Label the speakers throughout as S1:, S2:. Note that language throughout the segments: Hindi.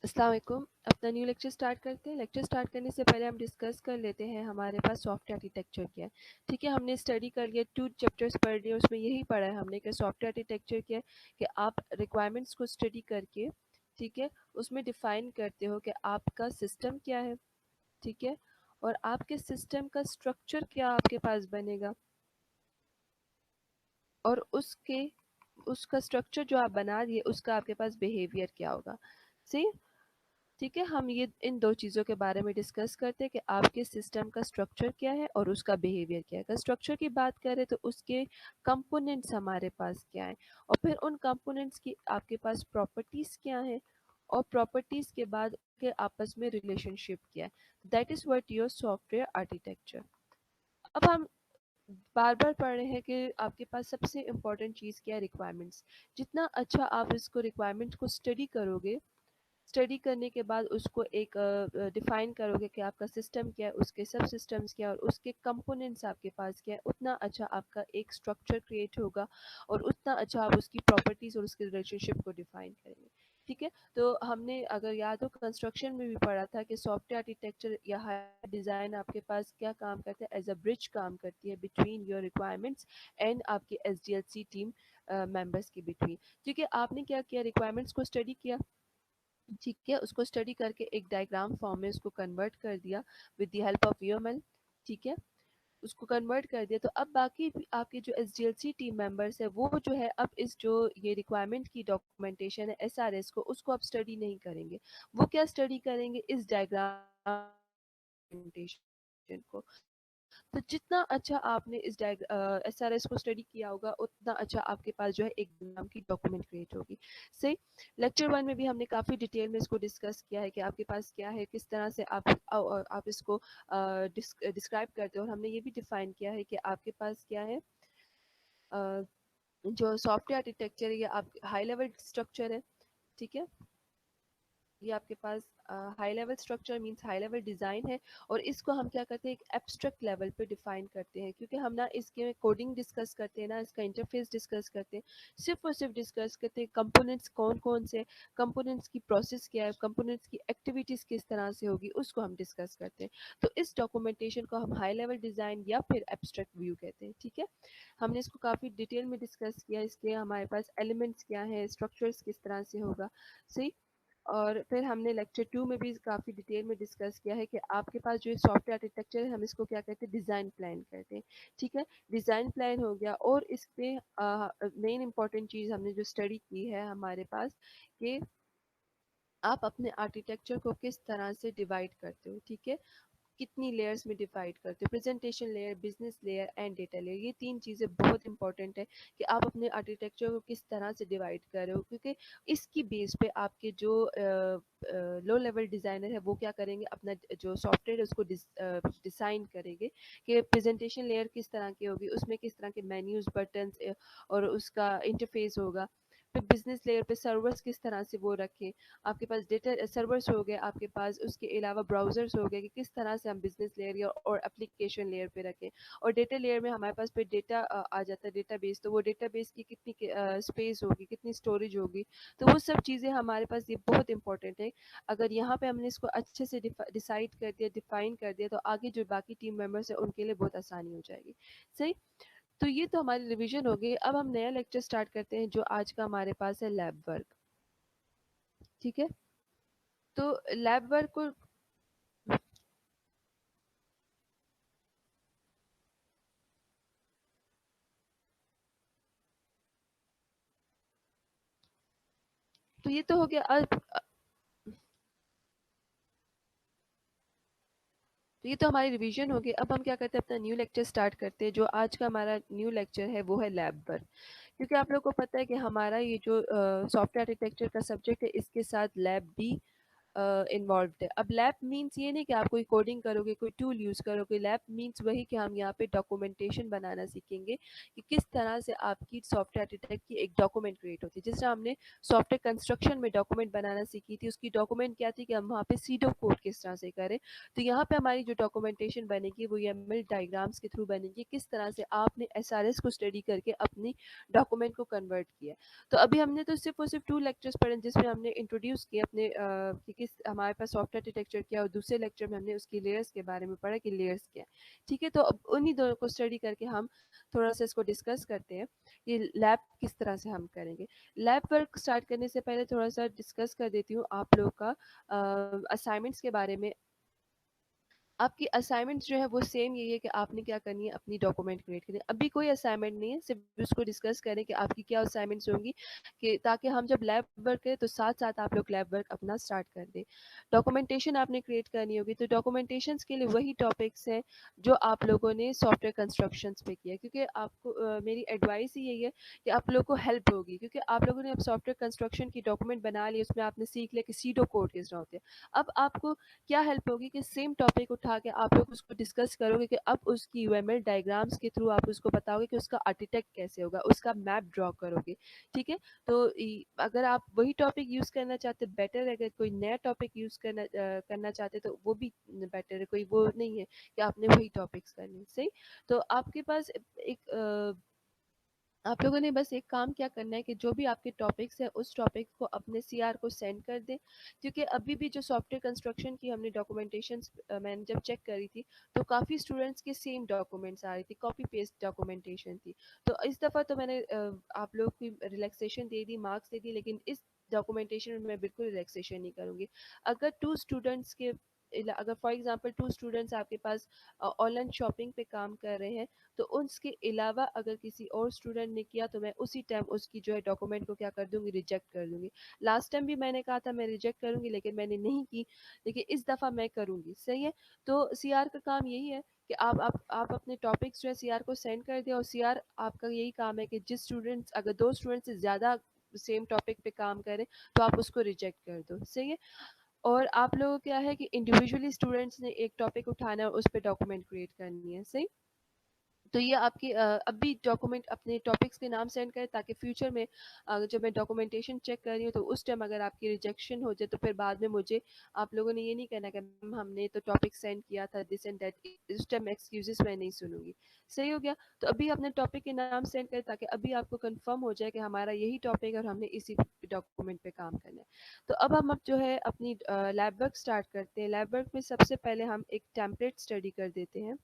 S1: अस्सलाम वालेकुम। अपना न्यू लेक्चर स्टार्ट करते हैं। लेक्चर स्टार्ट करने से पहले हम डिस्कस कर लेते हैं हमारे पास सॉफ्टवेयर आर्किटेक्चर क्या है। ठीक है, हमने स्टडी कर लिया, 2 चैप्टर्स पढ़ लिए, उसमें यही पढ़ा है हमने कि सॉफ्टवेयर आर्किटेक्चर क्या है कि आप रिक्वायरमेंट्स को स्टडी करके, ठीक है, उसमें डिफाइन करते हो कि आपका सिस्टम क्या है, ठीक है, और आपके सिस्टम का स्ट्रक्चर क्या आपके पास बनेगा और उसके उसका स्ट्रक्चर जो आप बना दिए उसका आपके पास बिहेवियर क्या होगा। सही। ठीक है, हम ये इन 2 चीज़ों के बारे में डिस्कस करते हैं कि आपके सिस्टम का स्ट्रक्चर क्या है और उसका बिहेवियर क्या है। अगर स्ट्रक्चर की बात करें तो उसके कंपोनेंट्स हमारे पास क्या हैं और फिर उन कंपोनेंट्स की आपके पास प्रॉपर्टीज़ क्या हैं और प्रॉपर्टीज़ के बाद के आपस में रिलेशनशिप क्या है। That is what your software architecture. अब हम बार-बार पढ़ रहे हैं कि आपके पास सबसे इम्पोर्टेंट चीज़ क्या है, रिक्वायरमेंट्स। जितना अच्छा आप इसको रिक्वायरमेंट को स्टडी करोगे, स्टडी करने के बाद उसको एक डिफाइन करोगे कि आपका सिस्टम क्या है, उसके सब सिस्टम्स क्या है और उसके कंपोनेंट्स आपके पास क्या है, उतना अच्छा आपका एक स्ट्रक्चर क्रिएट होगा और उतना अच्छा आप उसकी प्रॉपर्टीज और उसके रिलेशनशिप को डिफाइन करेंगे। ठीक है, तो हमने अगर याद हो कंस्ट्रक्शन में भी पढ़ा था कि सॉफ्टवेयर आर्किटेक्चर या हायर डिज़ाइन आपके पास क्या काम करता है, एज अ ब्रिज काम करती है बिटवीन योर रिक्वायरमेंट्स एंड आपके एसडीएलसी टीम मेंबर्स के बिटवीन। ठीक है, आपने क्या किया, रिक्वायरमेंट्स को स्टडी किया, ठीक है, उसको स्टडी करके एक डायग्राम फॉर्म में उसको कन्वर्ट कर दिया with the help of UML. ठीक है, उसको कन्वर्ट कर दिया, तो अब बाकी आपके जो एसडीएलसी टीम मेंबर्स है वो जो है अब इस जो ये रिक्वायरमेंट की डॉक्यूमेंटेशन है एसआरएस को, उसको अब स्टडी नहीं करेंगे। वो क्या स्टडी करेंगे, इस डायग्राम को। तो जितना अच्छा आपने इस एसआरएस को स्टडी किया होगा उतना अच्छा आपके पास जो है एक नाम की डॉक्यूमेंट क्रिएट होगी। सही। लेक्चर 1 में भी हमने काफ़ी डिटेल में इसको डिस्कस किया है कि आपके पास क्या है, किस तरह से आप इसको डिस्क्राइब करते हो और हमने ये भी डिफाइन किया है कि आपके पास क्या है, अ, जो सॉफ्टवेयर आर्किटेक्चर है ये आप हाई लेवल स्ट्रक्चर है। ठीक है, ये आपके पास high level structure means high level design है और इसको हम क्या करते हैं, एक एब्स्ट्रैक्ट लेवल पे डिफाइन करते हैं, क्योंकि हम ना इसके कोडिंग डिस्कस करते हैं, ना इसका इंटरफेस डिस्कस करते हैं, सिर्फ और सिर्फ डिस्कस करते हैं कंपोनेंट्स कौन कौन से, कंपोनेंट्स की प्रोसेस क्या है, कंपोनेंट्स की एक्टिविटीज़ किस तरह से होगी, उसको हम डिस्कस करते हैं। तो इस डॉक्यूमेंटेशन को हम हाई लेवल डिज़ाइन या फिर एब्स्ट्रैक्ट व्यू कहते हैं। ठीक है, हमने इसको काफ़ी डिटेल में डिस्कस किया, इसके हमारे पास एलिमेंट्स क्या हैं, स्ट्रक्चर्स किस तरह से होगा। सही। और फिर हमने लेक्चर 2 में भी काफ़ी डिटेल में डिस्कस किया है कि आपके पास जो सॉफ्टवेयर आर्किटेक्चर है हम इसको क्या कहते हैं, डिज़ाइन प्लान कहते हैं। ठीक है, डिज़ाइन प्लान हो गया और इस पे मेन इंपॉर्टेंट चीज़ हमने जो स्टडी की है हमारे पास कि आप अपने आर्किटेक्चर को किस तरह से डिवाइड करते हो। ठीक है, कितनी लेयर्स में डिवाइड करते हो, presentation layer, business layer and data layer. ये 3 चीज़ें बहुत इंपॉर्टेंट है कि आप अपने आर्किटेक्चर को किस तरह से डिवाइड कर रहे हो, क्योंकि इसकी बेस पे आपके जो लो लेवल डिज़ाइनर है वो क्या करेंगे, अपना जो सॉफ्टवेयर है उसको डिज़ाइन करेंगे कि प्रेजेंटेशन लेयर किस तरह की होगी, उसमें किस तरह के मेन्यूज, बटन्स और उसका इंटरफेस होगा। फिर बिजनेस लेयर पे सर्वर्स किस तरह से वो रखें, आपके पास डेटा सर्वर्स हो गए, आपके पास उसके अलावा ब्राउज़र्स हो गए कि किस तरह से हम बिज़नेस लेयर या और एप्लीकेशन लेयर पे रखें। और डेटा लेयर में हमारे पास फिर डेटा आ जाता है, डेटाबेस, तो वो डेटाबेस की कितनी स्पेस होगी, कितनी स्टोरेज होगी, तो वो सब चीज़ें हमारे पास ये बहुत इंपॉर्टेंट है। अगर यहाँ पे हमने इसको अच्छे से डिसाइड कर दिया, डिफाइन कर दिया, तो आगे जो बाकी टीम मेंबर्स हैं उनके लिए बहुत आसानी हो जाएगी। सही। तो ये तो हमारी रिवीजन हो गई। अब हम नया लेक्चर स्टार्ट करते हैं जो आज का हमारे पास है लैब वर्क। ठीक है, तो लैब वर्क को, तो ये तो हो गया। अब तो ये तो हमारी रिवीजन हो गई। अब हम क्या करते हैं, अपना न्यू लेक्चर स्टार्ट करते हैं। जो आज का हमारा न्यू लेक्चर है वो है लैब वर्क। क्योंकि आप लोग को पता है कि हमारा ये जो सॉफ्टवेयर आर्किटेक्चर का सब्जेक्ट है इसके साथ लैब भी इन्वॉल्व्ड है। अब लैब मीन्स ये नहीं कि आप कोई कोडिंग करोगे, कोई टूल यूज़ करोगे। लैब मीन्स वही कि हम यहाँ पे डॉक्यूमेंटेशन बनाना सीखेंगे कि किस तरह से आपकी सॉफ्टवेयर आर्किटेक्ट की एक डॉक्यूमेंट क्रिएट होती है। जिस तरह हमने सॉफ्टवेयर कंस्ट्रक्शन में डॉक्यूमेंट बनाना सीखी थी, उसकी डॉक्यूमेंट क्या थी कि हम वहाँ पे सीडो कोड किस तरह से करें। तो यहाँ पे हमारी जो डॉक्यूमेंटेशन बनेगी वो यूएमएल डायग्राम्स के थ्रू बनेगी, किस तरह से आपने एसआरएस को स्टडी करके अपनी डॉक्यूमेंट को कन्वर्ट किया। तो अभी हमने तो सिर्फ और सिर्फ 2 लेक्चर्स पढ़े जिसमें हमने इंट्रोड्यूस किया अपने कि किस हमारे पास सॉफ्टवेयर आर्किटेक्चर क्या है, और दूसरे लेक्चर में हमने उसकी लेयर्स के बारे में पढ़ा कि लेयर्स क्या है। ठीक है, तो अब उन्हीं दोनों को स्टडी करके हम थोड़ा सा इसको डिस्कस करते हैं कि लैब किस तरह से हम करेंगे। लैब वर्क स्टार्ट करने से पहले थोड़ा सा डिस्कस कर देती हूँ आप लोगों का असाइनमेंट्स के बारे में। आपकी असाइनमेंट्स जो है वो सेम यही है कि आपने क्या करनी है, अपनी डॉक्यूमेंट क्रिएट करनी है। अभी कोई असाइनमेंट नहीं है, सिर्फ उसको डिस्कस करें कि आपकी क्या असाइनमेंट्स होंगी, कि ताकि हम जब लैब वर्क करें तो साथ साथ आप लोग लैब वर्क अपना स्टार्ट कर दें। डॉक्यूमेंटेशन आपने क्रिएट करनी होगी, तो डॉक्यूमेंटेशन के लिए वही टॉपिक्स हैं जो आप लोगों ने सॉफ्टवेयर कंस्ट्रक्शंस पे किया, क्योंकि आपको मेरी एडवाइस ही यही है कि आप लोग को हेल्प होगी, क्योंकि आप लोगों ने अब सॉफ्टवेयर कंस्ट्रक्शन की डॉक्यूमेंट बना ली, उसमें आपने सीख लिया कि सीडो कोड किस तरह होते हैं। अब आपको क्या हेल्प होगी कि सेम टॉपिक उठा के आप लोग उसको डिस्कस करोगे कि अब उसकी यूएमएल डायग्राम्स के थ्रू आप उसको बताओगे कि उसका आर्किटेक्ट कैसे होगा, उसका मैप ड्रॉ करोगे। ठीक है, तो अगर आप वही टॉपिक यूज़ करना चाहते बेटर है, अगर कोई नया टॉपिक यूज़ करना चाहते तो वो भी बेटर है, कोई वो नहीं है कि आपने वही टॉपिक्स करने। सही, तो आपके पास एक आप लोगों ने बस एक काम क्या करना है कि जो भी आपके टॉपिक्स है उस टॉपिक को अपने सीआर को सेंड कर दें, क्योंकि अभी भी जो सॉफ्टवेयर कंस्ट्रक्शन की हमने डॉक्यूमेंटेशन मैंने जब चेक करी थी तो काफ़ी स्टूडेंट्स के सेम डॉक्यूमेंट्स आ रही थी, कॉपी पेस्ट डॉक्यूमेंटेशन थी। तो इस दफ़ा तो मैंने आप लोग की रिलैक्सेशन दे दी, मार्क्स दे दी, लेकिन इस डॉक्यूमेंटेशन में मैं बिल्कुल रिलैक्सेशन नहीं करूँगी। अगर टू स्टूडेंट्स के अगर फॉर एग्जांपल 2 स्टूडेंट्स आपके पास ऑनलाइन शॉपिंग पे काम कर रहे हैं, तो उसके अलावा अगर किसी और स्टूडेंट ने किया तो मैं उसी टाइम उसकी जो है डॉक्यूमेंट को क्या कर दूंगी, रिजेक्ट कर दूंगी। लास्ट टाइम भी मैंने कहा था मैं रिजेक्ट करूंगी, लेकिन मैंने नहीं की, लेकिन इस दफ़ा मैं करूंगी। सही है, तो सीआर का काम यही है कि आप अपने टॉपिक्स जो है सीआर को सेंड कर दें, और सीआर आपका यही काम है कि जिस स्टूडेंट्स अगर 2 स्टूडेंट से ज़्यादा सेम टॉपिक पे काम करें तो आप उसको रिजेक्ट कर दो। सही है, और आप लोगों क्या है कि इंडिविजुअली स्टूडेंट्स ने एक टॉपिक उठाना है और उस पर डॉक्यूमेंट क्रिएट करनी है। सही, तो ये आपकी अभी डॉक्यूमेंट अपने टॉपिक्स के नाम सेंड करें, ताकि फ्यूचर में जब मैं डॉक्यूमेंटेशन चेक कर रही हूँ तो उस टाइम अगर आपकी रिजेक्शन हो जाए तो फिर बाद में मुझे आप लोगों ने ये नहीं कहना कि "मैम, हमने तो टॉपिक सेंड किया था दिस एंड दैट"। इस टाइम एक्सक्यूजेस मैं नहीं सुनूंगी। सही हो गया, तो अभी अपने टॉपिक के नाम सेंड करें ताकि अभी आपको कंफर्म हो जाए कि हमारा यही टॉपिक है और हमने इसी डॉक्यूमेंट पे काम करना है। तो अब जो है अपनी लैब वर्क स्टार्ट करते हैं। लैब वर्क में सबसे पहले हम एक टेम्पलेट स्टडी कर देते हैं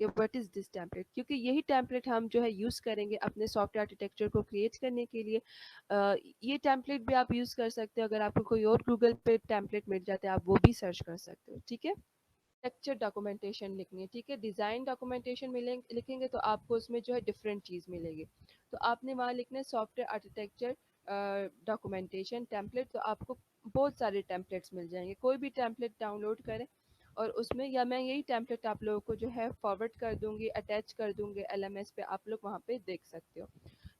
S1: कि व्हाट इज़ दिस टेम्पलेट, क्योंकि यही टेम्पलेट हम जो है यूज़ करेंगे अपने सॉफ्टवेयर आर्किटेक्चर को क्रिएट करने के लिए। ये टेम्पलेट भी आप यूज़ कर सकते हो, अगर आपको कोई और गूगल पे टेम्पलेट मिल जाते हैं आप वो भी सर्च कर सकते हो। ठीक है, लेक्चर डॉक्यूमेंटेशन लिखनी है। ठीक है, डिज़ाइन डॉक्यूमेंटेशन मिलेंगे लिखेंगे तो आपको उसमें जो है डिफरेंट चीज़ मिलेगी। तो आपने वहाँ लिखना है सॉफ्टवेयर आर्किटेक्चर डॉक्यूमेंटेशन टेम्पलेट, तो आपको बहुत सारे टेम्पलेट्स मिल जाएंगे। कोई भी टेम्पलेट डाउनलोड करें और उसमें, या मैं यही टेम्पलेट आप लोगों को जो है फॉरवर्ड कर दूंगी, अटैच कर दूंगी एलएमएस पे, आप लोग वहाँ पे देख सकते हो।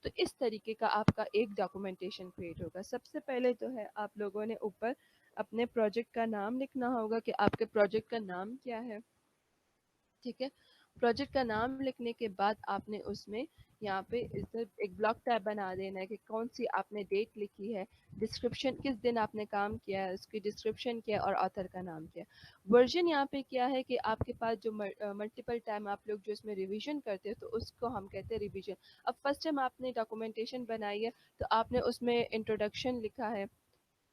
S1: तो इस तरीके का आपका एक डॉक्यूमेंटेशन क्रिएट होगा। सबसे पहले तो है आप लोगों ने ऊपर अपने प्रोजेक्ट का नाम लिखना होगा कि आपके प्रोजेक्ट का नाम क्या है। ठीक है, प्रोजेक्ट का नाम लिखने के बाद आपने उसमें यहाँ पे इधर एक ब्लॉक टैब बना देना है कि कौन सी आपने डेट लिखी है, डिस्क्रिप्शन किस दिन आपने काम किया है, उसकी डिस्क्रिप्शन क्या है, और ऑथर का नाम क्या है। वर्जन यहाँ पे क्या है कि आपके पास जो मल्टीपल टाइम आप लोग जो इसमें रिवीजन करते हो तो उसको हम कहते हैं रिवीजन। अब फर्स्ट टाइम आपने डॉक्यूमेंटेशन बनाई है तो आपने उसमें इंट्रोडक्शन लिखा है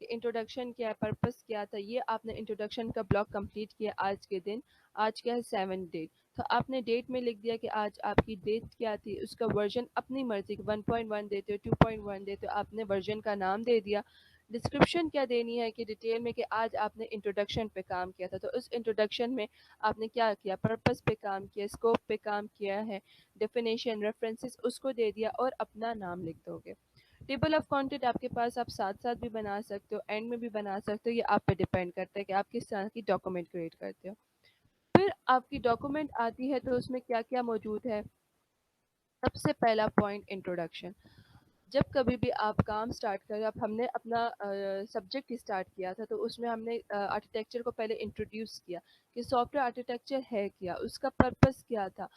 S1: कि इंट्रोडक्शन क्या है, पर्पस क्या था, ये आपने इंट्रोडक्शन का ब्लॉक कंप्लीट किया आज के दिन। आज क्या है, 7 डेट, तो आपने डेट में लिख दिया कि आज आपकी डेट क्या थी, उसका वर्जन अपनी मर्जी का 1.1 देते हो, 2.1 देते हो, आपने वर्जन का नाम दे दिया। डिस्क्रिप्शन क्या देनी है कि डिटेल में कि आज आपने इंट्रोडक्शन पे काम किया था, तो उस इंट्रोडक्शन में आपने क्या किया, पर्पस पे काम किया, स्कोप पे काम किया है, डेफिनेशन रेफरेंसेस उसको दे दिया और अपना नाम लिख दोगे। टेबल ऑफ कंटेंट आपके पास आप साथ साथ भी बना सकते हो, एंड में भी बना सकते हो, ये आप पे डिपेंड करता है कि आप किस तरह की डॉक्यूमेंट क्रिएट करते हो। फिर आपकी डॉक्यूमेंट आती है तो उसमें क्या क्या मौजूद है। सबसे पहला पॉइंट, इंट्रोडक्शन। जब कभी भी आप काम स्टार्ट करें, अब हमने अपना सब्जेक्ट स्टार्ट किया था, तो उसमें हमने आर्किटेक्चर को पहले इंट्रोड्यूस किया कि सॉफ्टवेयर आर्किटेक्चर है क्या, उसका पर्पस क्या था।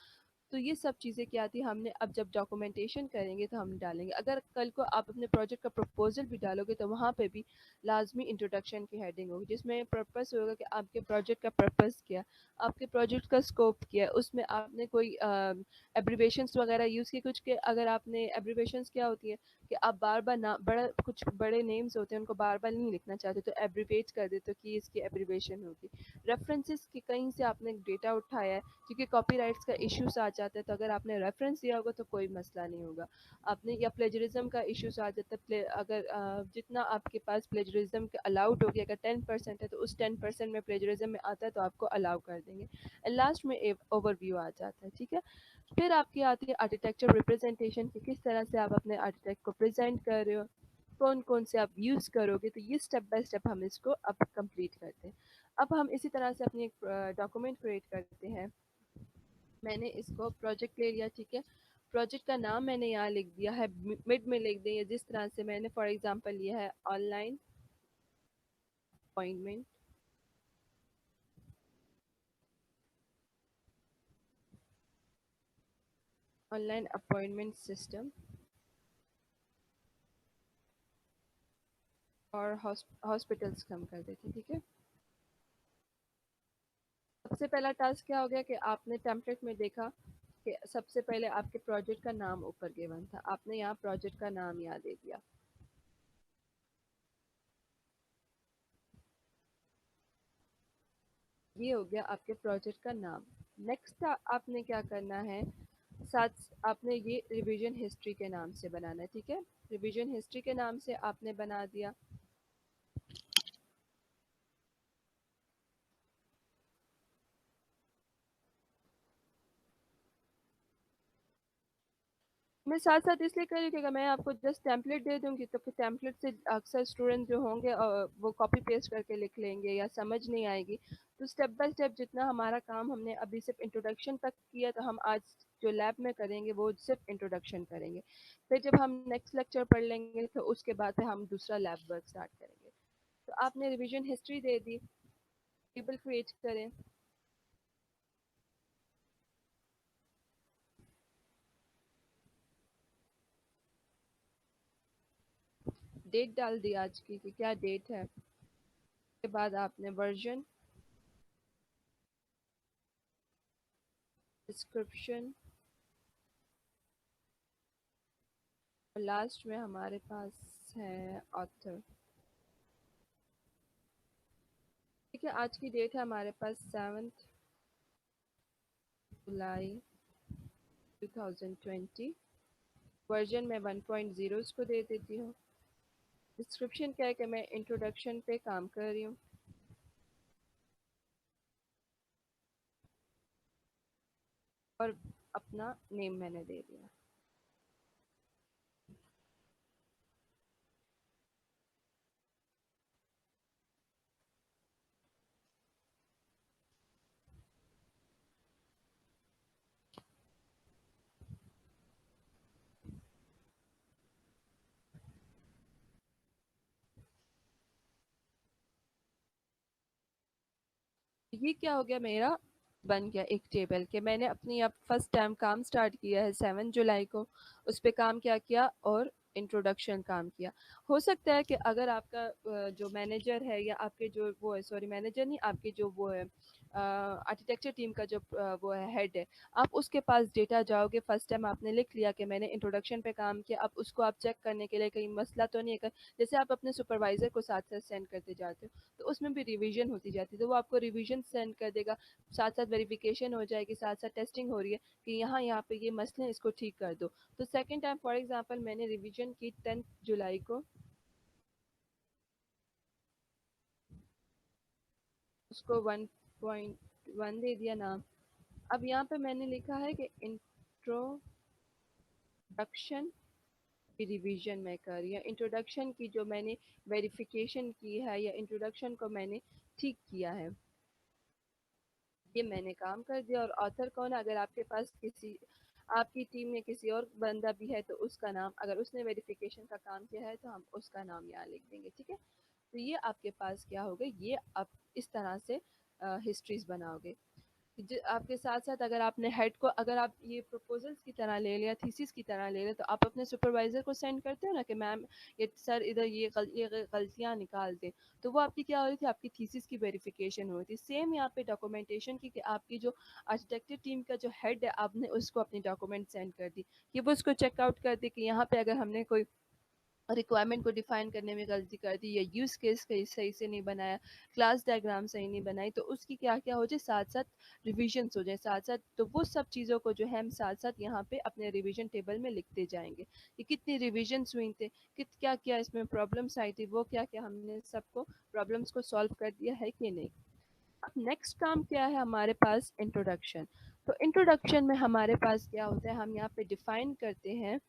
S1: तो ये सब चीज़ें क्या थी, हमने अब जब डॉक्यूमेंटेशन करेंगे तो हम डालेंगे। अगर कल को आप अपने प्रोजेक्ट का प्रपोजल भी डालोगे तो वहाँ पे भी लाजमी इंट्रोडक्शन की हेडिंग होगी, जिसमें पर्पस होगा कि आपके प्रोजेक्ट का पर्पस क्या, आपके प्रोजेक्ट का स्कोप क्या है, उसमें आपने कोई एब्रीवेशंस वगैरह यूज़ किए कुछ के। अगर आपने एब्रीवेशंस क्या होती है कि आप बार बार ना बड़ा कुछ बड़े नेम्स होते हैं उनको बार बार नहीं लिखना चाहते तो एब्रीवेट कर देते हो कि इसकी एब्रीवेशन होगी। रेफरेंसेस की कहीं से आपने डेटा उठाया है, क्योंकि कॉपीराइट्स का इश्यूज आ जाता है, तो अगर आपने रेफरेंस दिया होगा तो कोई मसला नहीं होगा। आपने या प्लेजरिज्म का इश्यूज आ जाता है, अगर जितना आपके पास प्लेजरिज्म के अलाउड होगी, अगर 10% है तो उस 10% में प्लेजरिज्म में आता है तो आपको अलाउ कर देंगे। लास्ट में ओवरव्यू आ जाता है, ठीक है। फिर आपकी आती है आर्किटेक्चर रिप्रेजेंटेशन की, किस तरह से आप अपने आर्किटेक्ट को प्रेजेंट कर रहे हो, कौन कौन से आप यूज़ करोगे। तो ये स्टेप बाय स्टेप हम इसको अब कंप्लीट करते हैं। अब हम इसी तरह से अपनी एक डॉक्यूमेंट क्रिएट करते हैं। मैंने इसको प्रोजेक्ट ले लिया, ठीक है। प्रोजेक्ट का नाम मैंने यहाँ लिख दिया है, मिड में लिख दिया जिस तरह से मैंने फॉर एग्जांपल लिया है online appointment, online appointment system और हॉस्पिटल्स कम कर देते, ठीक है। सबसे पहला टास्क क्या हो गया कि आपने टेम्पलेट में देखा कि सबसे पहले आपके प्रोजेक्ट का नाम ऊपर गिवन था, आपने यहाँ प्रोजेक्ट का नाम यहाँ दे दिया। ये हो गया आपके प्रोजेक्ट का नाम। नेक्स्ट आपने क्या करना है, साथ आपने ये रिवीजन हिस्ट्री के नाम से बनाना है, ठीक है। रिवीजन हिस्ट्री के नाम से आपने बना दिया। मैं साथ साथ इसलिए कर रही थी कि मैं आपको जस्ट टेम्पलेट दे दूंगी तो फिर टेम्पलेट से अक्सर स्टूडेंट जो होंगे वो कॉपी पेस्ट करके लिख लेंगे या समझ नहीं आएगी। तो स्टेप बाय स्टेप जितना हमारा काम हमने अभी सिर्फ इंट्रोडक्शन तक किया, तो हम आज जो लैब में करेंगे वो सिर्फ इंट्रोडक्शन करेंगे। फिर जब हम नेक्स्ट लेक्चर पढ़ लेंगे तो उसके बाद फिर हम दूसरा लैब वर्क स्टार्ट करेंगे। तो आपने रिवीजन हिस्ट्री दे दी, टेबल क्रिएट करें, डेट डाल दी आज की कि क्या डेट है। उसके बाद आपने वर्जन, डिस्क्रिप्शन और लास्ट में हमारे पास है ऑथर, ठीक है। आज की डेट है हमारे पास 7 जुलाई 2020। वर्जन में 1.0 इसको दे देती हूँ। डिस्क्रिप्शन क्या है कि मैं इंट्रोडक्शन पे काम कर रही हूँ, और अपना नेम मैंने दे दिया। ये क्या हो गया, मेरा बन गया एक टेबल के। मैंने अपनी अब फर्स्ट टाइम काम स्टार्ट किया है 7 जुलाई को, उस पर काम क्या किया और इंट्रोडक्शन काम किया। हो सकता है कि अगर आपका जो मैनेजर है या आपके जो वो है, सॉरी मैनेजर नहीं, आपके जो वो है आर्किटेक्चर टीम का जो वो है हेड है, आप उसके पास डेटा जाओगे, फर्स्ट टाइम आपने लिख लिया कि मैंने इंट्रोडक्शन पे काम किया, अब उसको आप चेक करने के लिए कहीं मसला तो नहीं है जैसे आप अपने सुपरवाइजर को साथ साथ सेंड करते जाते हो तो उसमें भी रिवीजन होती जाती है, तो वो आपको रिवीजन सेंड कर देगा, साथ साथ वेरिफिकेशन हो जाएगी, साथ साथ टेस्टिंग हो रही है कि यहाँ पे ये मसले हैं, इसको ठीक कर दो। तो सेकंड टाइम फॉर एग्जांपल मैंने रिवीजन की 10 जुलाई को, उसको 1.1 दे दिया नाम। अब यहाँ पे मैंने लिखा है कि इंट्रोडक्शन की रिवीजन मैं कर रही हूँ, इंट्रोडक्शन की जो मैंने वेरिफिकेशन की है या इंट्रोडक्शन को मैंने ठीक किया है, ये मैंने काम कर दिया। और ऑथर कौन है, अगर आपके पास किसी आपकी टीम में किसी और बंदा भी है तो उसका नाम, अगर उसने वेरिफिकेशन का काम किया है तो हम उसका नाम यहाँ लिख देंगे, ठीक है। तो ये आपके पास क्या होगा, ये आप इस तरह से हिस्ट्रीज बनाओगे। आपके साथ साथ अगर आपने हेड को, अगर आप ये प्रपोजल्स की तरह ले लिया, थीसिस की तरह ले लिया, तो आप अपने सुपरवाइजर को सेंड करते हो ना कि मैम ये सर इधर ये गलतियाँ निकाल दें, तो वो आपकी क्या हो रही थी, आपकी थीसिस की वेरिफिकेशन हो रही थी। सेम यहाँ पे डॉक्यूमेंटेशन की, कि आपकी जो आर्किटेक्चर टीम का जो हेड है, आपने उसको अपनी डॉक्यूमेंट सेंड कर दी, कि वो उसको चेकआउट कर दे कि यहाँ पे अगर हमने कोई रिक्वायरमेंट को डिफाइन करने में गलती कर दी, या यूज़ केस कहीं सही से नहीं बनाया, क्लास डायग्राम सही नहीं बनाई, तो उसकी क्या क्या हो जाए, साथ साथ रिविजन्स हो जाए साथ साथ, तो वो सब चीज़ों को जो है हम साथ साथ यहाँ पे अपने रिवीजन टेबल में लिखते जाएंगे कि कितनी रिविजन्स हुई थे, कित क्या क्या इसमें प्रॉब्लम्स आई थी, वो क्या क्या हमने सबको प्रॉब्लम्स को सॉल्व कर दिया है कि नहीं। अब नेक्स्ट काम क्या है हमारे पास, इंट्रोडक्शन। तो इंट्रोडक्शन में हमारे पास क्या होता है, हम यहाँ पे डिफाइन करते हैं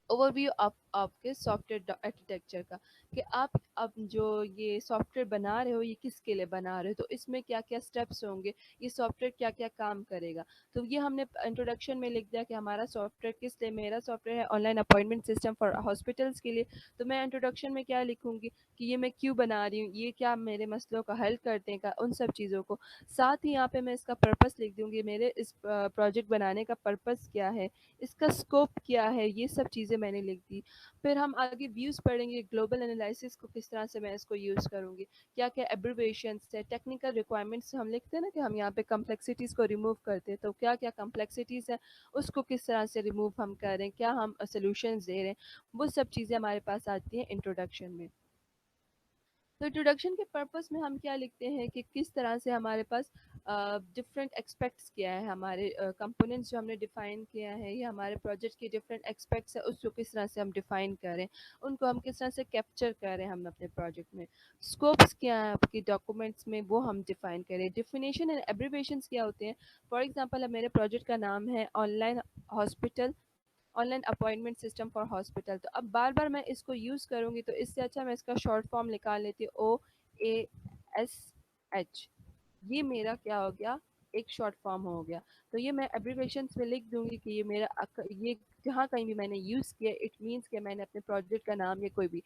S1: ओवरव्यू ऑफ आपके सॉफ्टवेयर आर्किटेक्चर का, कि आप अब जो ये सॉफ्टवेयर बना रहे हो, ये किसके लिए बना रहे हो, तो इसमें क्या क्या स्टेप्स होंगे, ये सॉफ्टवेयर क्या क्या काम करेगा। तो ये हमने इंट्रोडक्शन में लिख दिया कि हमारा सॉफ्टवेयर किस लिए, मेरा सॉफ्टवेयर है online appointment system for hospitals के लिए। तो मैं इंट्रोडक्शन में क्या लिखूंगी कि ये मैं क्यों बना रही हूँ, ये क्या मेरे मसलों का हल कर देगा, उन सब चीज़ों को। साथ ही यहाँ पे मैं इसका पर्पस लिख दूंगी, मेरे इस प्रोजेक्ट बनाने का पर्पस क्या है, इसका स्कोप क्या है, ये सब चीज़ें मैंने लिख दी। फिर हम आगे व्यूज़ पढ़ेंगे, ग्लोबल एनालिसिस को किस तरह से मैं इसको यूज़ करूँगी, क्या क्या एब्रिवेशंस है, टेक्निकल रिक्वायरमेंट्स हम लिखते हैं ना कि हम यहाँ पे कम्प्लेक्सिटीज़ को रिमूव करते हैं, तो क्या क्या कम्प्लेक्सिटीज़ है उसको किस तरह से रिमूव हम करें, क्या हम सोल्यूशंस दे रहे हैं, वो सब चीज़ें हमारे पास आती हैं इंट्रोडक्शन में। तो इंट्रोडक्शन के पर्पस में हम क्या लिखते हैं कि किस तरह से हमारे पास डिफरेंट एक्सपेक्ट्स क्या है, हमारे कंपोनेंट्स जो हमने डिफाइन किया है, या हमारे प्रोजेक्ट के डिफरेंट एक्सपेक्ट्स है, उसको किस तरह से हम डिफाइन करें, उनको हम किस तरह से कैप्चर करें हम अपने प्रोजेक्ट में। स्कोप्स क्या है आपकी डॉक्यूमेंट्स में, वो हम डिफाइन करें। डिफिनेशन एंड एब्रिवेशंस क्या होते हैं, फॉर एग्जांपल अब मेरे प्रोजेक्ट का नाम है online hospital, online appointment system for hospital, तो अब बार बार मैं इसको यूज़ करूँगी, तो इससे अच्छा मैं इसका शॉर्ट फॉर्म निकाल लेती हूँ, OASH। ये मेरा क्या हो गया, एक शॉर्ट फॉर्म हो गया। तो ये मैं एब्रिवेशंस में लिख दूंगी कि ये मेरा ये जहाँ कहीं भी मैंने यूज़ किया, इट मीन्स कि मैंने अपने प्रोजेक्ट का नाम या कोई भी।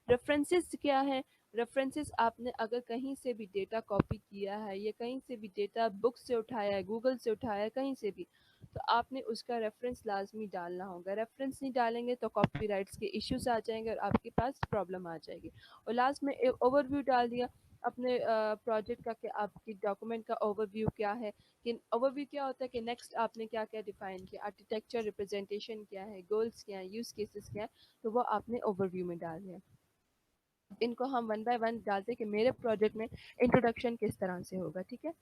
S1: रेफरेंसेस क्या है, रेफरेंसेस आपने अगर कहीं से भी डेटा कॉपी किया है, या कहीं से भी डेटा बुक से उठाया है, गूगल से उठाया है, कहीं से भी, तो आपने उसका रेफरेंस लाजमी डालना होगा। रेफरेंस नहीं डालेंगे तो कॉपीराइट्स के इश्यूज आ जाएंगे और आपके पास प्रॉब्लम आ जाएगी। और लास्ट में एक ओवरव्यू डाल दिया अपने प्रोजेक्ट का, कि आपकी डॉक्यूमेंट का ओवरव्यू क्या है, कि ओवरव्यू क्या होता है कि नेक्स्ट आपने क्या क्या डिफाइन किया, आर्किटेक्चर रिप्रेजेंटेशन क्या है, गोल्स क्या है, यूज केसेस क्या है, तो वो आपने ओवरव्यू में डाल दिया। इनको हम वन बाय वन डालते हैं कि मेरे प्रोजेक्ट में इंट्रोडक्शन किस तरह से होगा, ठीक है।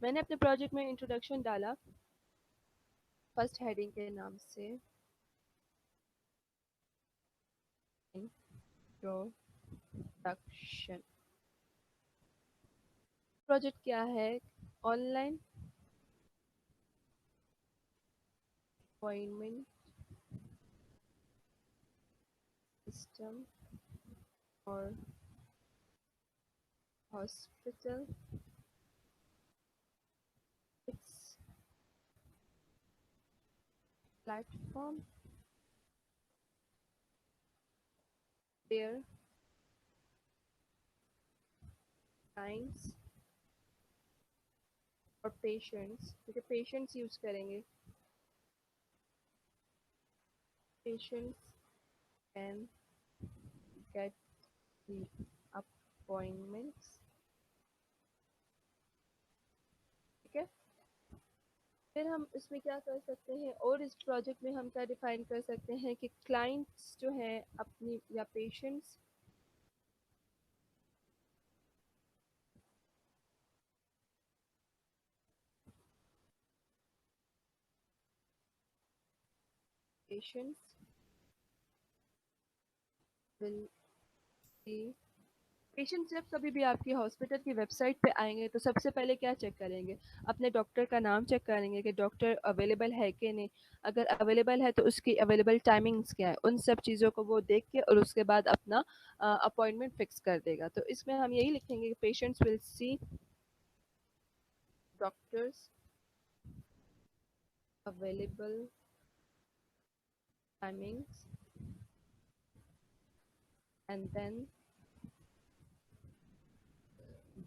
S1: मैंने अपने प्रोजेक्ट में इंट्रोडक्शन डाला फर्स्ट हेडिंग के नाम से, इंट्रोडक्शन। प्रोजेक्ट क्या है, ऑनलाइन अपॉइंटमेंट सिस्टम और hospital, it's platform where clients और पेशेंट्स, ठीक है, पेशेंट्स यूज करेंगे, patients can get the appointments, ठीक है। फिर हम इसमें क्या कर सकते हैं, और इस प्रोजेक्ट में हम क्या डिफाइन कर सकते हैं कि क्लाइंट्स जो हैं अपनी, या patients, patients will be, patient जब कभी भी आपकी हॉस्पिटल की वेबसाइट पे आएंगे तो सबसे पहले क्या चेक करेंगे, अपने डॉक्टर का नाम चेक करेंगे कि डॉक्टर अवेलेबल है कि नहीं, अगर अवेलेबल है तो उसकी अवेलेबल टाइमिंग्स क्या है, उन सब चीज़ों को वो देख के और उसके बाद अपना अपॉइंटमेंट फिक्स कर देगा। तो इसमें हम यही लिखेंगे कि patients will see doctors available timings, and then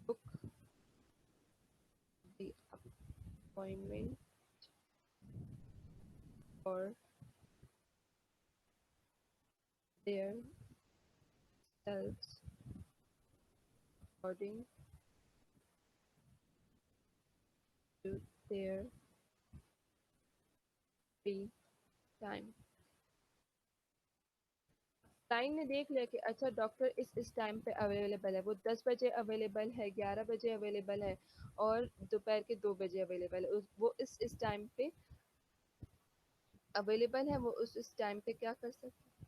S1: book the appointment for their selves according to their free time। Client ने देख लिया कि अच्छा डॉक्टर इस टाइम पे अवेलेबल है, वो 10 बजे अवेलेबल है, 11 बजे अवेलेबल है और दोपहर के 2 बजे अवेलेबल है, वो इस टाइम पे अवेलेबल है, वो उस टाइम पे क्या कर सकते हैं,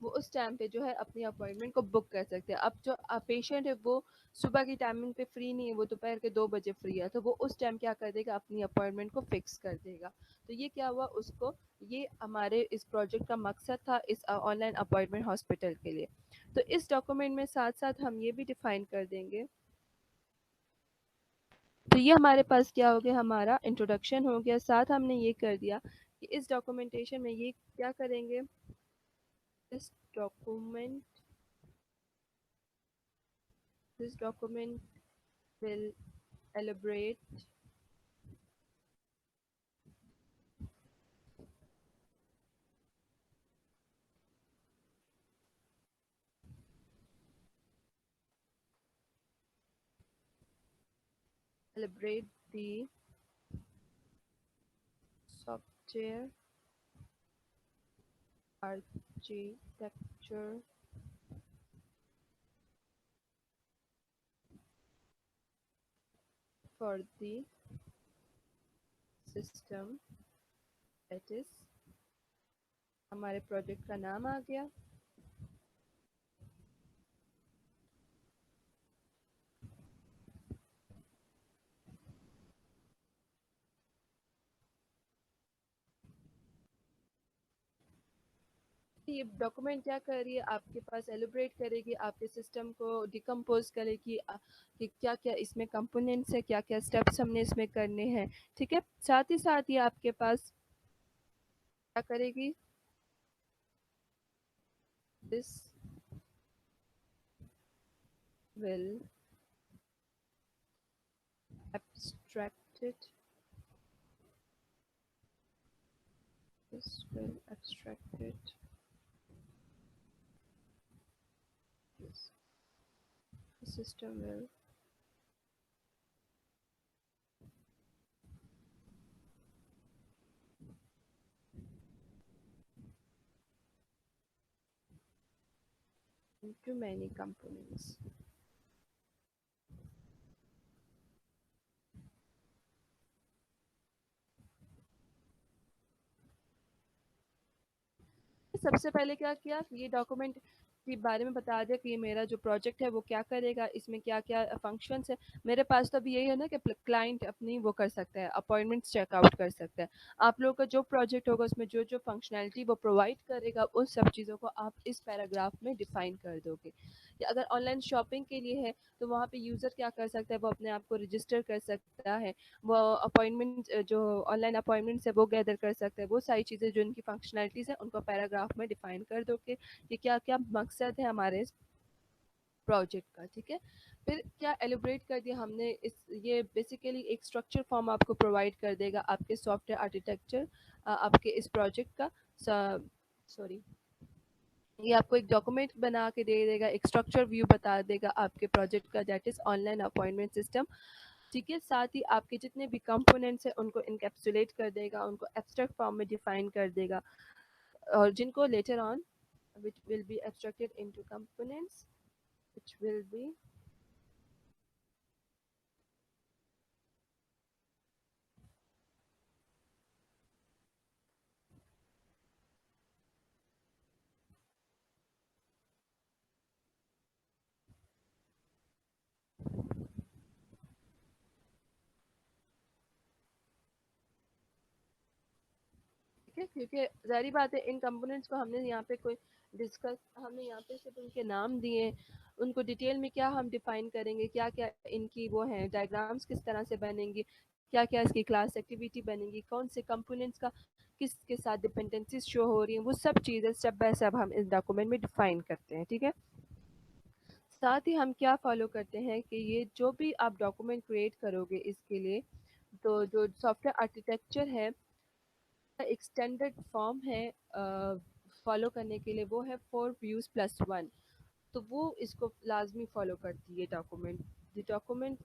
S1: वो उस टाइम पे जो है अपनी अपॉइंटमेंट को बुक कर सकते हैं। अब जो पेशेंट है वो सुबह की टाइमिंग पे फ्री नहीं है, वो दोपहर के 2 बजे फ्री है, तो वो उस टाइम क्या कर देगा, अपनी अपॉइंटमेंट को फिक्स कर देगा। तो ये क्या हुआ उसको, ये हमारे इस प्रोजेक्ट का मकसद था इस ऑनलाइन अपॉइंटमेंट हॉस्पिटल के लिए। तो इस डॉक्यूमेंट में साथ साथ हम ये भी डिफाइन कर देंगे। तो ये हमारे पास क्या हो गया, हमारा इंट्रोडक्शन हो गया, साथ हमने ये कर दिया कि इस डॉक्यूमेंटेशन में ये क्या करेंगे, this document this document will elaborate elaborate the software architecture for the system, that is हमारे प्रोजेक्ट का नाम आ गया। ये डॉक्यूमेंट क्या कर रही है, आपके पास एलिब्रेट करेगी, आपके सिस्टम को डिकम्पोज करेगी कि क्या क्या इसमें कंपोनेंट्स है, क्या क्या स्टेप्स हमने इसमें करने हैं। ठीक है, साथ ही साथ ये आपके पास क्या करेगी, this will abstracted this will abstracted this the system will into many components। सबसे पहले क्या किया, ये डॉक्यूमेंट के बारे में बता दिया कि ये मेरा जो प्रोजेक्ट है वो क्या करेगा, इसमें क्या क्या फंक्शंस है। मेरे पास तो अभी यही है ना कि क्लाइंट अपनी वो कर सकता है, अपॉइंटमेंट्स चेकआउट कर सकता है। आप लोगों का जो प्रोजेक्ट होगा उसमें जो जो फंक्शनैलिटी वो प्रोवाइड करेगा उन सब चीज़ों को आप इस पैराग्राफ में डिफाइन कर दोगे। या अगर ऑनलाइन शॉपिंग के लिए है तो वहाँ पे यूज़र क्या कर सकता है, वो अपने आप को रजिस्टर कर सकता है, वो अपॉइंटमेंट जो ऑनलाइन अपॉइंटमेंट्स है वो गैदर कर सकते हैं। वो सारी चीज़ें जो इनकी फंक्शनैलिटीज़ हैं उनको पैराग्राफ में डिफाइन कर दो कि ये क्या क्या मकसद है हमारे इस प्रोजेक्ट का। ठीक है, फिर क्या एलिब्रेट कर दिया हमने इस, ये बेसिकली एक स्ट्रक्चर फॉर्म आपको प्रोवाइड कर देगा आपके सॉफ्टवेयर आर्किटेक्चर आपके इस प्रोजेक्ट का। सॉरी, ये आपको एक डॉक्यूमेंट बना के दे देगा, एक स्ट्रक्चर व्यू बता देगा आपके प्रोजेक्ट का, that is online appointment system. ठीक है, साथ ही आपके जितने भी कंपोनेंट्स हैं उनको इनकैप्सुलेट कर देगा, उनको एब्स्ट्रैक्ट फॉर्म में डिफाइन कर देगा, और जिनको later on which will be abstracted into components which will be ठीक है, क्योंकि जारी बात है इन कंपोनेंट्स को हमने यहाँ पे कोई डिस्कस, हमने यहाँ पे सिर्फ उनके नाम दिए, उनको डिटेल में क्या हम डिफाइन करेंगे, क्या क्या इनकी वो हैं डायग्राम्स किस तरह से बनेंगी, क्या क्या इसकी क्लास एक्टिविटी बनेगी, कौन से कंपोनेंट्स का किसके साथ डिपेंडेंसीज शो हो रही हैं, वो सब चीज़ें स्टेप बाय स्टेप हम इस डॉक्यूमेंट में डिफाइन करते हैं। ठीक है, साथ ही हम क्या फॉलो करते हैं कि ये जो भी आप डॉक्यूमेंट क्रिएट करोगे इसके लिए, तो जो सॉफ्टवेयर आर्किटेक्चर है एक स्टैंडर्ड फॉर्म है फॉलो करने के लिए, वो है 4 views+1। तो वो इसको लाजमी फॉलो करती है document. The document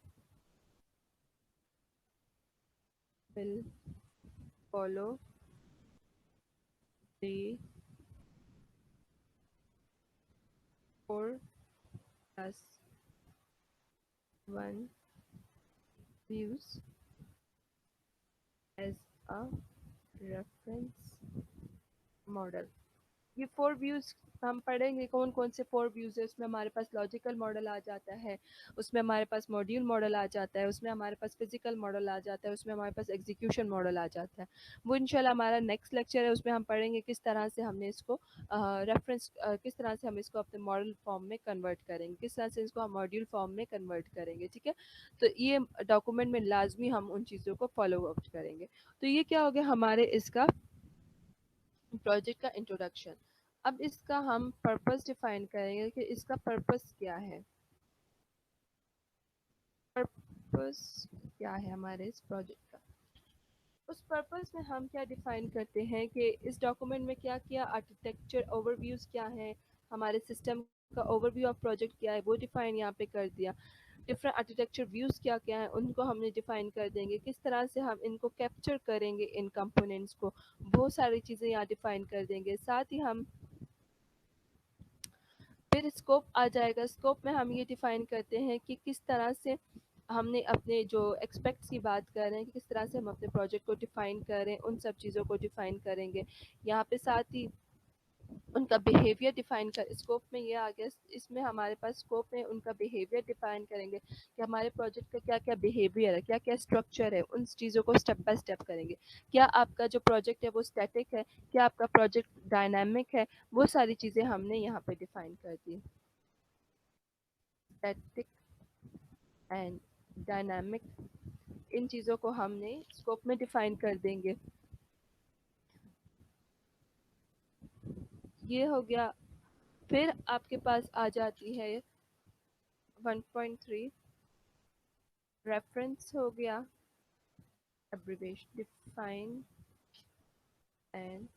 S1: will follow the 4+1 views as a reference model। ये 4 व्यूज हम पढ़ेंगे कौन कौन से 4 व्यूज है। उसमें हमारे पास लॉजिकल मॉडल आ जाता है, उसमें हमारे पास मॉड्यूल मॉडल आ जाता है, उसमें हमारे पास फिजिकल मॉडल आ जाता है, उसमें हमारे पास एग्जीक्यूशन मॉडल आ जाता है। वो इंशाल्लाह हमारा नेक्स्ट लेक्चर है, उसमें हम पढ़ेंगे किस तरह से हमने इसको रेफरेंस किस तरह से हम इसको अपने मॉडल फॉर्म में कन्वर्ट करेंगे, किस तरह से इसको हम मॉड्यूल फॉर्म में कन्वर्ट करेंगे। ठीक है, तो ये डॉक्यूमेंट में लाजमी हम उन चीज़ों को फॉलो अप करेंगे। तो ये क्या हो गया हमारे इसका प्रोजेक्ट का इंट्रोडक्शन। अब इसका हम पर्पस डिफाइन करेंगे कि इसका पर्पस क्या है। पर्पस क्या है हमारे इस प्रोजेक्ट का, उस पर्पस में हम क्या डिफाइन करते हैं कि इस डॉक्यूमेंट में क्या क्या आर्किटेक्चर ओवरव्यूज क्या है, हमारे सिस्टम का ओवरव्यू ऑफ प्रोजेक्ट क्या है वो डिफाइन यहाँ पे कर दिया। डिफरेंट आर्किटेक्चर व्यूज़ क्या क्या हैं उनको हमने डिफाइन कर देंगे, किस तरह से हम इनको कैप्चर करेंगे इन कंपोनेंट्स को, बहुत सारी चीज़ें यहाँ डिफाइन कर देंगे। साथ ही हम फिर स्कोप आ जाएगा, स्कोप में हम ये डिफाइन करते हैं कि किस तरह से हमने अपने जो एक्सपेक्ट्स की बात कर रहे हैं कि किस तरह से हम अपने प्रोजेक्ट को डिफाइन करें, उन सब चीज़ों को डिफाइन करेंगे यहाँ पे। साथ ही उनका बिहेवियर डिफाइन कर, स्कोप में ये आ गया, इसमें हमारे पास स्कोप में उनका बिहेवियर डिफाइन करेंगे कि हमारे प्रोजेक्ट का क्या क्या बिहेवियर है, क्या क्या स्ट्रक्चर है, उन चीज़ों को स्टेप बाय स्टेप करेंगे। क्या आपका जो प्रोजेक्ट है वो स्टैटिक है, क्या आपका प्रोजेक्ट डायनामिक है, वो सारी चीज़ें हमने यहाँ पे डिफाइन कर दी। स्टैटिक एंड डायनामिक, इन चीज़ों को हमने स्कोप में डिफाइन कर देंगे। ये हो गया। फिर आपके पास आ जाती है 1.3 रेफरेंस हो गया, एब्रीविएशन डिफाइन एंड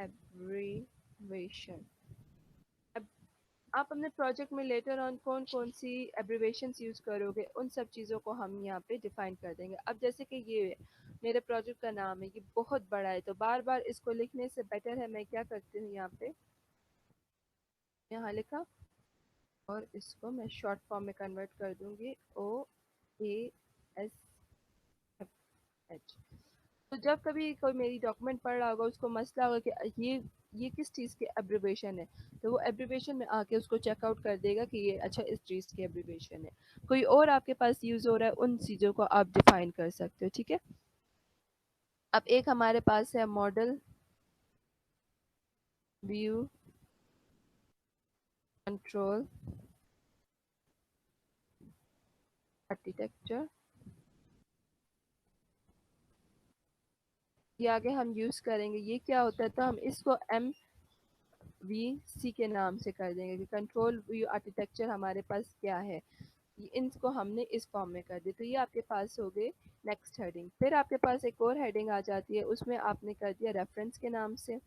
S1: एब्रीविएशन। अब आप अपने प्रोजेक्ट में लेटर ऑन कौन कौन सी एब्रीविएशंस यूज़ करोगे, उन सब चीज़ों को हम यहाँ पे डिफाइन कर देंगे। अब जैसे कि ये मेरे प्रोजेक्ट का नाम है, ये बहुत बड़ा है, तो बार बार इसको लिखने से बेटर है मैं क्या करती हूँ यहाँ पे, यहाँ लिखा और इसको मैं शॉर्ट फॉर्म में कन्वर्ट कर दूंगी, OASFH। तो जब कभी कोई मेरी डॉक्यूमेंट पढ़ रहा होगा उसको मसला होगा कि ये किस चीज़ की एब्रीविएशन है, तो वो एब्रीविएशन में आके उसको चेकआउट कर देगा कि ये अच्छा इस चीज़ की एब्रीविएशन है। कोई और आपके पास यूज़ हो रहा है उन चीज़ों को आप डिफाइन कर सकते हो। ठीक है, अब एक हमारे पास है मॉडल व्यू कंट्रोल आर्किटेक्चर, ये आगे हम यूज़ करेंगे। ये क्या होता है, तो हम इसको MVC के नाम से कर देंगे कि कंट्रोल व्यू आर्किटेक्चर हमारे पास क्या है, इनको हमने इस फॉर्म में कर दी। तो ये आपके पास हो गए नेक्स्ट हेडिंग। फिर आपके पास एक और हेडिंग आ जाती है, उसमें आपने कर दिया रेफरेंस के नाम से।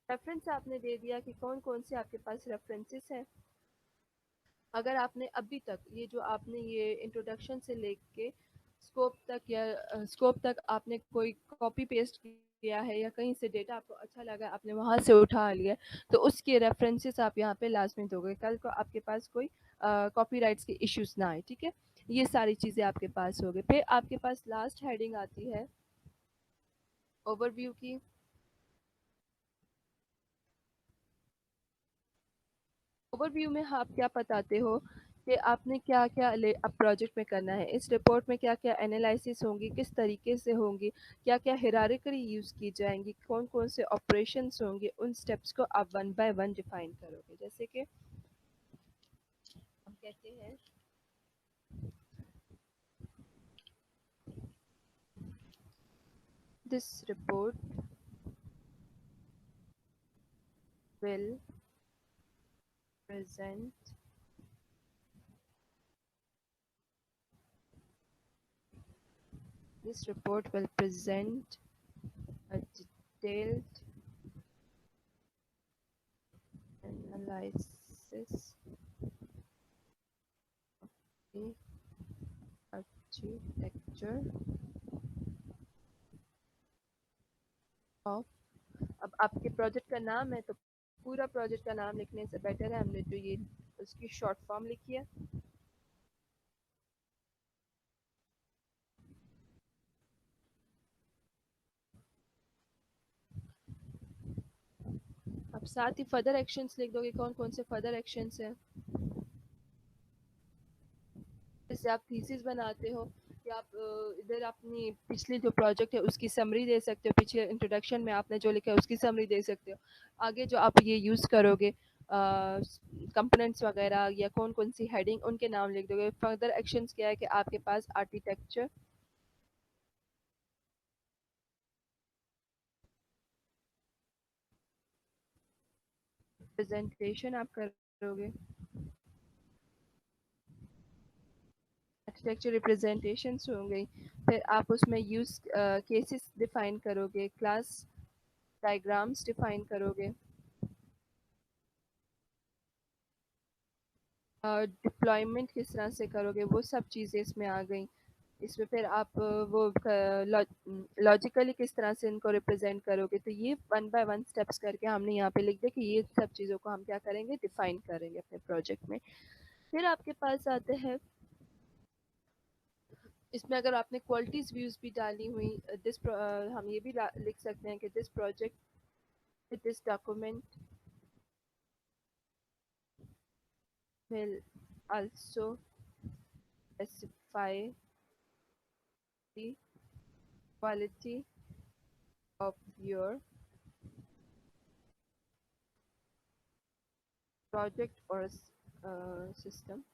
S1: रेफरेंस आपने दे दिया कि कौन कौन से आपके पास रेफरेंसेस हैं। अगर आपने अभी तक ये जो आपने ये इंट्रोडक्शन से लेके स्कोप तक या स्कोप तक आपने कोई कॉपी पेस्ट किया है या कहीं से डेटा आपको अच्छा लगा आपने वहाँ से उठा लिया, तो उसके रेफरेंसेस आप यहाँ पे लाजमी दोगे, कल को आपके पास कोई कॉपीराइट्स के इश्यूज ना आए। ठीक है, ये सारी चीज़ें आपके पास हो गई। फिर आपके पास लास्ट हेडिंग आती है ओवरव्यू की। ओवरव्यू में आप क्या बताते हो कि आपने क्या-क्या अब प्रोजेक्ट में करना है। इस रिपोर्ट में क्या-क्या एनालिसिस होंगी, किस तरीके से होंगी, क्या-क्या हायरार्किकली यूज़ की जाएँगी, कौन-कौन से ऑपरेशंस होंगे, उन स्टेप्स को आप वन बाय वन डिफाइन करोगे। जैसे कि हम कहते हैं this report will present this report will present a detailed analysis in architecture of. अब आपके प्रोजेक्ट का नाम है तो पूरा प्रोजेक्ट का नाम लिखने से बेटर है हमने जो ये उसकी शॉर्ट फॉर्म लिखी है। अब साथ ही फर्दर एक्शंस लिख दोगे, कौन कौन से फर्दर एक्शंस हैं। जैसे आप थीसिस बनाते हो कि आप इधर अपनी पिछली जो प्रोजेक्ट है उसकी समरी दे सकते हो, पिछले इंट्रोडक्शन में आपने जो लिखा है उसकी समरी दे सकते हो। आगे जो आप ये यूज़ करोगे कंपोनेंट्स वगैरह या कौन कौन सी हेडिंग उनके नाम लिख दोगे। फर्दर एक्शंस क्या है कि आपके पास आर्किटेक्चर प्रेजेंटेशन आप करोगे, आर्किटेक्चर रिप्रेजेंटेशंस हो गई। फिर आप उसमें यूज़ केसेस डिफाइन करोगे, क्लास डायग्राम्स डिफाइन करोगे, डिप्लॉयमेंट किस तरह से करोगे, वो सब चीज़ें इसमें आ गई। इसमें फिर आप वो लॉजिकली किस तरह से इनको रिप्रेजेंट करोगे। तो ये वन बाय वन स्टेप्स करके हमने यहाँ पे लिख दिया कि ये सब चीज़ों को हम क्या करेंगे, डिफाइन करेंगे अपने प्रोजेक्ट में। फिर आपके पास आते हैं इसमें अगर आपने क्वालिटीज़ व्यूज़ भी डाली हुई हम ये भी लिख सकते हैं कि this project this document will also specify the quality of your project or system।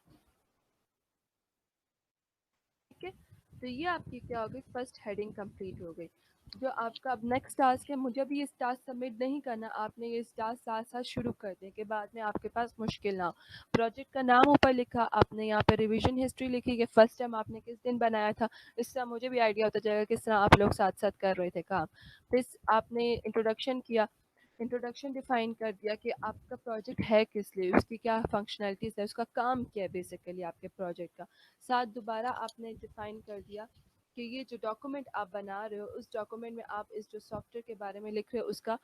S1: ठीक है, तो ये आपकी क्या हो गई, फर्स्ट हेडिंग कंप्लीट हो गई। जो आपका अब नेक्स्ट टास्क है, मुझे भी इस टास्क सबमिट नहीं करना, आपने ये इस टास्क साथ साथ शुरू कर दें कि बाद में आपके पास मुश्किल ना हो। प्रोजेक्ट का नाम ऊपर लिखा, आपने यहाँ पे रिवीजन हिस्ट्री लिखी कि फर्स्ट टाइम आपने किस दिन बनाया था। इससे मुझे भी आइडिया होता जाएगा किस तरह आप लोग साथ साथ कर रहे थे काम। फिर आपने इंट्रोडक्शन किया, इंट्रोडक्शन डिफाइन कर दिया कि आपका प्रोजेक्ट है किस लिए, उसकी क्या फंक्शनैलिटीज़ है, उसका काम क्या है बेसिकली आपके प्रोजेक्ट का। साथ दोबारा आपने डिफाइन कर दिया कि ये जो डॉक्यूमेंट आप बना रहे हो उस डॉक्यूमेंट में आप इस जो सॉफ्टवेयर के बारे में लिख रहे हो उसका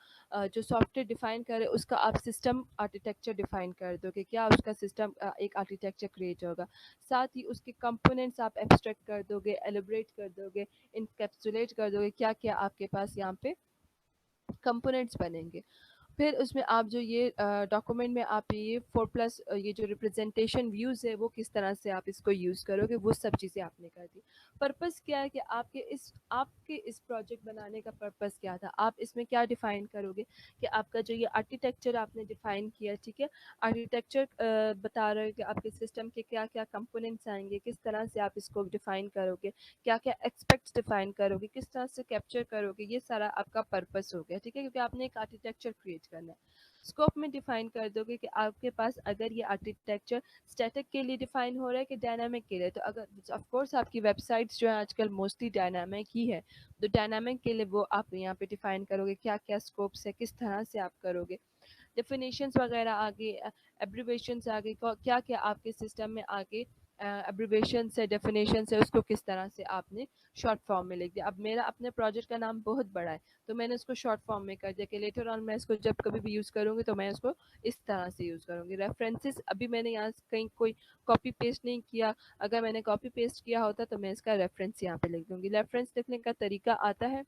S1: जो सॉफ्टवेयर डिफाइन कर रहे हो उसका आप सिस्टम आर्किटेक्चर डिफाइन कर दो कि क्या उसका सिस्टम एक आर्किटेक्चर क्रिएट होगा। साथ ही उसके कंपोनेंट्स आप एब्स्ट्रैक्ट कर दोगे, एलिब्रेट कर दोगे, इनकैप्सुलेट कर दोगे क्या क्या आपके पास यहाँ पे कंपोनेंट्स बनेंगे। फिर उसमें आप जो ये डॉक्यूमेंट में आप ये 4+ ये जो रिप्रेजेंटेशन व्यूज़ है वो किस तरह से आप इसको यूज़ करोगे, वो सब चीज़ें आपने कर दी। पर्पस क्या है कि आपके इस प्रोजेक्ट बनाने का पर्पस क्या था, आप इसमें क्या डिफ़ाइन करोगे कि आपका जो ये आर्किटेक्चर आपने डिफ़ाइन किया, ठीक है। आर्किटेक्चर बता रहे हो कि आपके सिस्टम के क्या क्या कंपोनेंट्स आएंगे, किस तरह से आप इसको डिफ़ाइन करोगे, क्या क्या एक्सपेक्ट्स डिफ़ाइन करोगे, किस तरह से कैप्चर करोगे, ये सारा आपका पर्पस हो गया, ठीक है। क्योंकि आपने एक आर्किटेक्चर क्रिएट करना है। स्कोप में डिफाइन कर दोगे कि आपके पास अगर ये आर्किटेक्चर स्टैटिक के लिए डिफाइन हो रहा है कि डायनामिक के लिए। तो अगर ऑफ कोर्स आपकी वेबसाइट्स जो है आजकल मोस्टली डायनामिक ही है, तो डायनामिक के लिए वो आप यहाँ पे डिफाइन करोगे क्या क्या स्कोप्स है, किस तरह से आप करोगे। डेफिनेशंस वगैरह आगे, एब्रीवेशंस आगे, क्या क्या आपके सिस्टम में आगे एब्रीवेशन है, डेफिनेशन है, उसको किस तरह से आपने शॉर्ट फॉर्म में लिख दिया। अब मेरा अपने प्रोजेक्ट का नाम बहुत बड़ा है तो मैंने उसको शॉर्ट फॉर्म में कर दिया कि लेटर ऑन मैं इसको जब कभी भी यूज़ करूँगी तो मैं इसको इस तरह से यूज़ करूँगी। रेफरेंसेस अभी मैंने यहाँ कहीं कोई कॉपी पेस्ट नहीं किया, अगर मैंने कॉपी पेस्ट किया होता तो मैं इसका रेफरेंस यहाँ पे लिख दूँगी। रेफरेंस लिखने का तरीका आता है,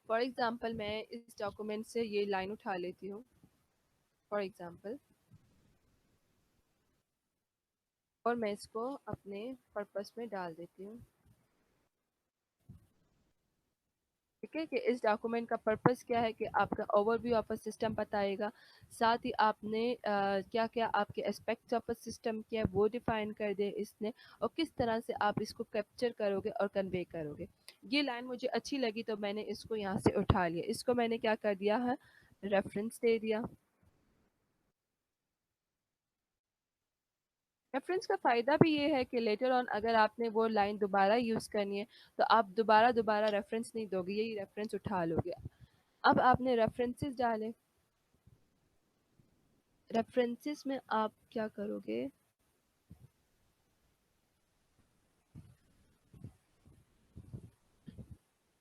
S1: फॉर एग्ज़ाम्पल मैं इस डॉक्यूमेंट से ये लाइन उठा लेती हूँ। फॉर एग्ज़ाम्पल और मैं इसको अपने पर्पस में डाल देती हूँ। ठीक है कि इस डॉक्यूमेंट का पर्पस क्या है कि आपका ओवरव्यू ऑफ अ सिस्टम बताएगा, साथ ही आपने क्या क्या आपके एस्पेक्ट्स ऑफ अ सिस्टम क्या है वो डिफाइन कर दिए इसने, और किस तरह से आप इसको कैप्चर करोगे और कन्वे करोगे। ये लाइन मुझे अच्छी लगी तो मैंने इसको यहाँ से उठा लिया, इसको मैंने क्या कर दिया है, रेफरेंस दे दिया। रेफरेंस का फ़ायदा भी ये है कि लेटर ऑन अगर आपने वो लाइन दोबारा यूज़ करनी है तो आप दोबारा दोबारा रेफरेंस नहीं दोगे, यही रेफरेंस उठा लोगे। अब आपने रेफरेंसेस डाले, रेफरेंसेस में आप क्या करोगे,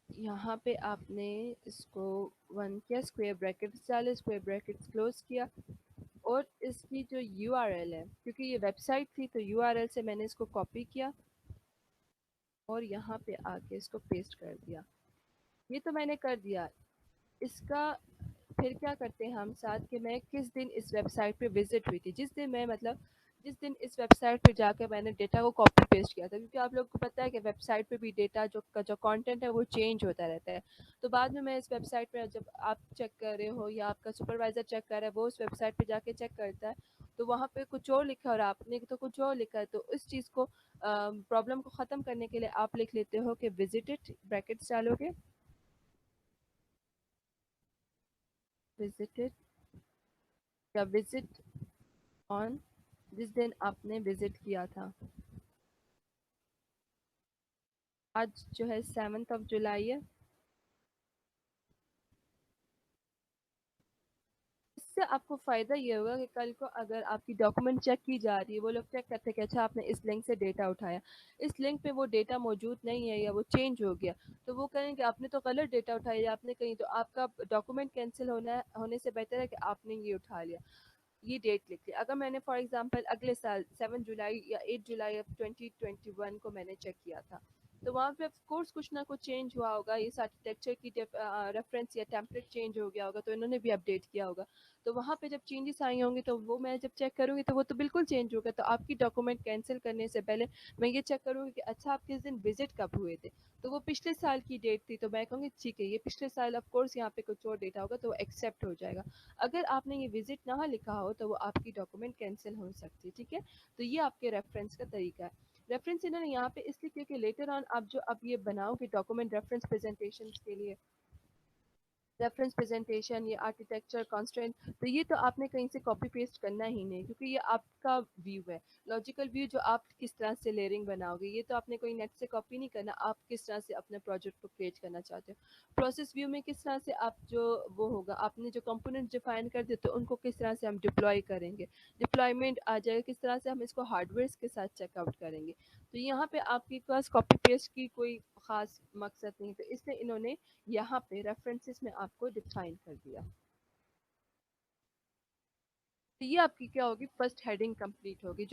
S1: यहाँ पे आपने इसको वन किया, स्क्वायर ब्रैकेट्स डाले, स्क्वायर ब्रैकेट्स क्लोज किया, और इसकी जो यूआरएल है, क्योंकि ये वेबसाइट थी तो यूआरएल से मैंने इसको कॉपी किया और यहाँ पे आके इसको पेस्ट कर दिया। ये तो मैंने कर दिया। इसका फिर क्या करते हैं हम साथ कि मैं किस दिन इस वेबसाइट पे विजिट हुई थी, जिस दिन मैं मतलब जिस दिन इस वेबसाइट पे जाकर मैंने डेटा को कॉपी पेस्ट किया था, क्योंकि आप लोग को पता है कि वेबसाइट पे भी डेटा जो कंटेंट है वो चेंज होता रहता है। तो बाद में मैं इस वेबसाइट पे जब आप चेक कर रहे हो या आपका सुपरवाइजर चेक कर रहा है, वो उस वेबसाइट पे जाके चेक करता है तो वहाँ पे कुछ और लिखा है और आपने तो कुछ और लिखा है, तो इस चीज़ को प्रॉब्लम को ख़त्म करने के लिए आप लिख लेते हो कि विजिटेड, ब्रैकेट्स डालोगे, विजिटेड या विजिट ऑन, जिस दिन आपने विजिट किया था। आज जो है 7th ऑफ जुलाई है। इससे आपको फ़ायदा ये होगा कि कल को अगर आपकी डॉक्यूमेंट चेक की जा रही है, वो लोग चेक करते हैं कि अच्छा आपने इस लिंक से डेटा उठाया, इस लिंक पे वो डेटा मौजूद नहीं है या वो चेंज हो गया, तो वो कहेंगे आपने तो गलत डेटा उठाया या आपने कहीं, तो आपका डॉक्यूमेंट कैंसिल होने से बेहतर है कि आपने ये उठा लिया, ये डेट लिख ली। अगर मैंने फॉर एग्जांपल अगले साल 7 जुलाई या 8 जुलाई ऑफ 2021 को मैंने चेक किया था, तो वहाँ पे ऑफ कोर्स कुछ ना कुछ चेंज हुआ होगा, इस आर्किटेक्चर की रेफरेंस या टेम्पलेट चेंज हो गया होगा तो इन्होंने भी अपडेट किया होगा। तो वहाँ पे जब चेंजेस आई होंगी तो वो मैं जब चेक करूँगी तो वो तो बिल्कुल चेंज होगा। तो आपकी डॉक्यूमेंट कैंसिल करने से पहले मैं ये चेक करूँगी कि अच्छा आप किस दिन विजिट कब हुए थे, तो वो पिछले साल की डेट थी तो मैं कहूँगी ठीक है ये पिछले साल ऑफ कोर्स यहाँ पे कुछ और डेटा होगा तो वो एक्सेप्ट हो जाएगा। अगर आपने ये विजिट ना लिखा हो तो वो आपकी डॉक्यूमेंट कैंसिल हो सकती है। ठीक है, तो ये आपके रेफरेंस का तरीका है। रेफरेंस इन्होंने यहाँ पे इसलिए क्योंकि लेटर ऑन आप जो अब ये बनाओगे डॉक्यूमेंट रेफरेंस प्रेजेंटेशन के लिए, रेफरेंस प्रेजेंटेशन, ये आर्किटेक्चर कॉन्स्ट्रेंट, तो ये तो आपने कहीं से कॉपी पेस्ट करना ही नहीं, क्योंकि ये आपका व्यू है, लॉजिकल व्यू जो आप किस तरह से लेयरिंग बनाओगे, ये तो आपने कोई नेट से कॉपी नहीं करना, आप किस तरह से अपने प्रोजेक्ट को क्रिएट करना चाहते हो। प्रोसेस व्यू में किस तरह से आप जो वो होगा, आपने जो कंपोनेंट डिफाइन कर दिए तो उनको किस तरह से हम डिप्लॉय करेंगे, डिप्लॉयमेंट आ जाएगा किस तरह से हम इसको हार्डवेयर के साथ चेकआउट करेंगे। तो यहाँ पे आपके पास कॉपी पेस्ट की कोई खास मकसद नहीं, तो इसलिए इन्होंने यहाँ पे रेफरेंसेस में आपको डिफाइन कर दिया। तो ये आपकी क्या होगी, फर्स्ट हेडिंग कंप्लीट होगी।